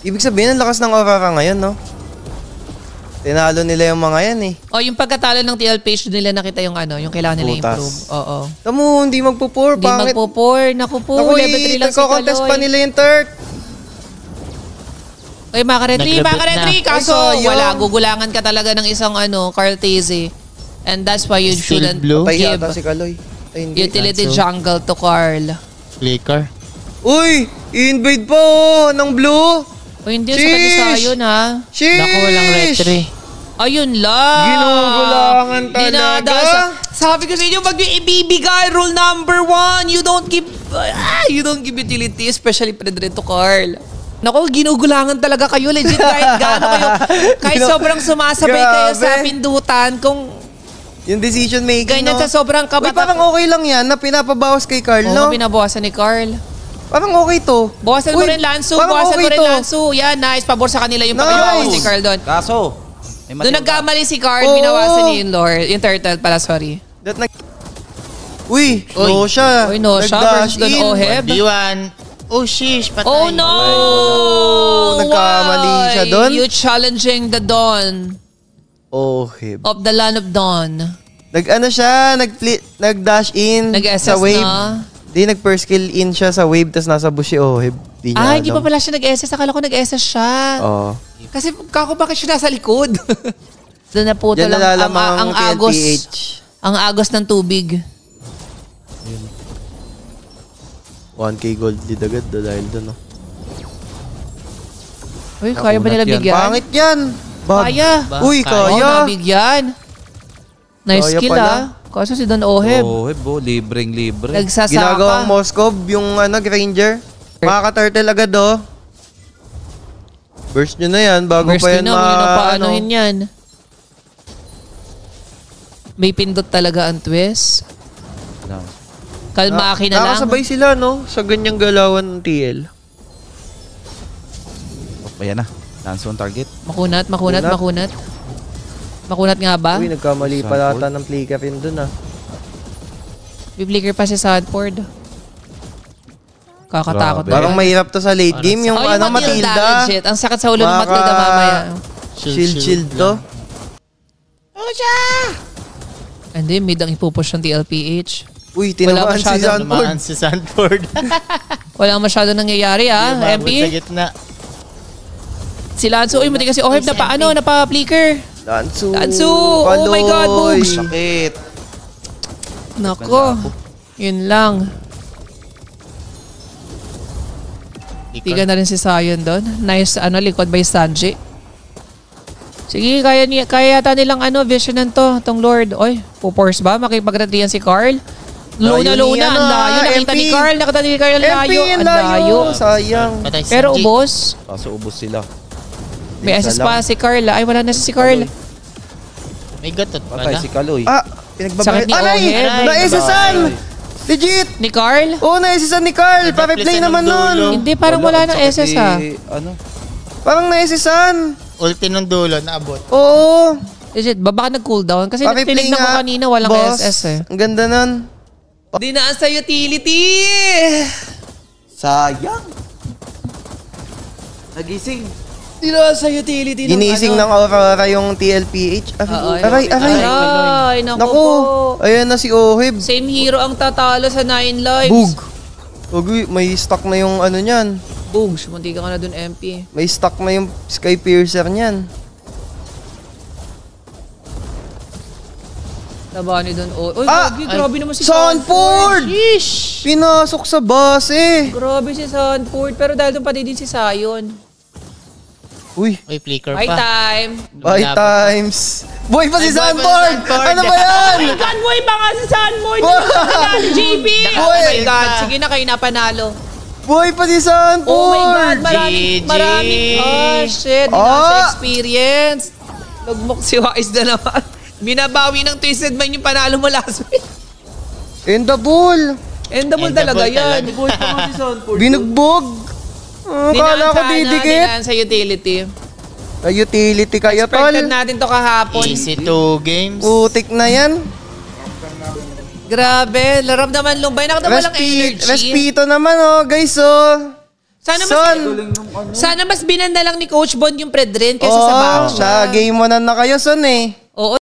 Ibig sabihin, ang lakas ng Aurora ngayon, no? Tinalo nila yung mga yan eh. O, yung pagkatalo ng TL page nila nakita yung ano, yung kailangan nila improve. Oo. Tamo, hindi magpo-pour. Hindi magpo-pour. Naku po, level 3 lang si Kaloy. Nagko-contest pa nila yung third. Ay, Makaretri, kaso wala. Gugulangan ka talaga ng isang Carl Teze. And that's why you shouldn't give si Kaloy. Ay, utility jungle to Carl. Flicker. Uy! I-invade pa ng blue! O hindi, sa kanisayon ha. Sheesh! Naku, walang retry. Ayun lang. Ginugulangan talaga. Sabi ko sa inyo, pag yung ibibigay, rule number 1, you don't give utility, especially Pedro to Carl. Naku, ginugulangan talaga kayo. Legit, kahit gaano kayo. Kahit sobrang sumasabay kayo sa pindutan, kung yung decision making, ganyan sa sobrang kabata. Uy, parang okay lang yan na pinapabawas kay Carl, no? Oo, pinabawasan ni Carl. Parang okay to. Bawasan mo rin Lansu. Yan, nice. Pabor sa kanila yung pagkabawas ni Carl doon. Kaso, doon nagkamali si Carl, binawasan niya yung lore. Yung turtle pala, sorry. Uy, no siya. Uy, no siya. Versus doon Oheb. D1. Oh, sheesh. Patay. Oh, no! Nagkamali siya doon. You challenging the dawn. Oheb. Of the land of dawn. Nag-ano siya, nag-dash in sa wave. Di nag-first kill in siya sa wave tas nasa bush si Oheb. Hindi pa pala siya nag-SS. Akala ko nag-SS siya. Oo. Kasi bakit siya nasa likod? Doon na po lang ang agos. Ang agos ng tubig. 1k gold lead agad dahil doon, no? Uy, kaya ba nila bigyan? Pangit yan. Kaya. Uy, kaya. Oo, nabigyan. Nice skill Kaso si Don Oheb. Libreng-libre. Nagsasaka. Ginagawang Moskov, yung Granger. Makaka-turtle agad, Burst nyo na yan bago Burst pa yan paanohin yan. May pindot talaga ang twist. Kalmaki na lang. Nakasabay sila, no? Sa ganyang galawan ng TL. Ayan na. Lansu on target. Makunat. Makunat nga ba? Uy, nagkamali pa lata ng flicker rin dun, Biblikir pa si Sanford. Kakatakot. Parang mahirap to sa late game. Yung Matilda. Legit. Ang sakit sa ulo ng Matilda mamaya. Shield to. Oh, siya! Hindi, mid ang ipupush ng TLPH. Uy, tinamaan si Sanford. Wala masyado nangyayari, MP. Sa gitna. Si Lansu, uy, mati kasi Oheb na pa-flicker. Lansu. Oh my God, Bugs. Sakit. Nako. Yun lang. Tiga na rin si Sion doon. Nice, likod by Sanji. Sige, kaya yata nilang visionan tong Lord. Oy, pupors ba? Makipag-retrian si Carl? Luna. Ang layo. Nakita ni Carl. Ang layo. Ang layo. Sayang. Pero ubos. Kaso ubos sila. May SS pa si Carl. Ay, wala na si Carl. May gatot pa Patay na. si Kaloy. Sakit ni Oheb. Na-SSan! Legit! Ni Carl? Oo, na-SSan ni Carl. Pa-replay naman nun. Hindi, parang wala nang SS Parang na-SSan. Ulti ng dulo, naabot. Oo. Legit, baka nag-cooldown? Kasi tinignan ko kanina walang SS Ang ganda nun. Dinaan sa utility! Sayang. Nagising. Dinaan sa utility. Ginising ng Aurora yung TLPH. Aray. Naku. Ayan na si Oheb. Same hero ang tatalo sa 9 lives. Uy, may stock na yung niyan. Bugs, munti ka na dun, MP. May stock na yung Sky Piercer niyan. Taba ni dun. Uy, grabe naman si Sanford! Pinasok sa base. Grabe si Sanford. Pero dahil dun pati din si Sion. Uy, flicker Buy pa. time. Buy times. Boy pa si Sanford! Ano ba yan? Oh my God, boy pa nga si Sanford! Nanalo, JP! Oh my God, sige na kayo napanalo. Boy pa si Sanford! Oh my God, maraming. Oh shit, dinasa experience. Lugmok si Wise na naman. Binabawi ng Twisted Mind yung panalo mo last week. Endable talaga yan. Binugbog. Kala ko didikit. Dinaan sa utility. Sa utility kayo, tol. Expected natin to kahapon. Easy 2 games. Putik na yan. Grabe. Larap naman Lumbay. Nakita walang energy. Respito naman, guys, Sana mas binanda lang ni Coach Bond yung Predrin kaysa sa back shot. Game 1 na kayo, Son eh. Oo,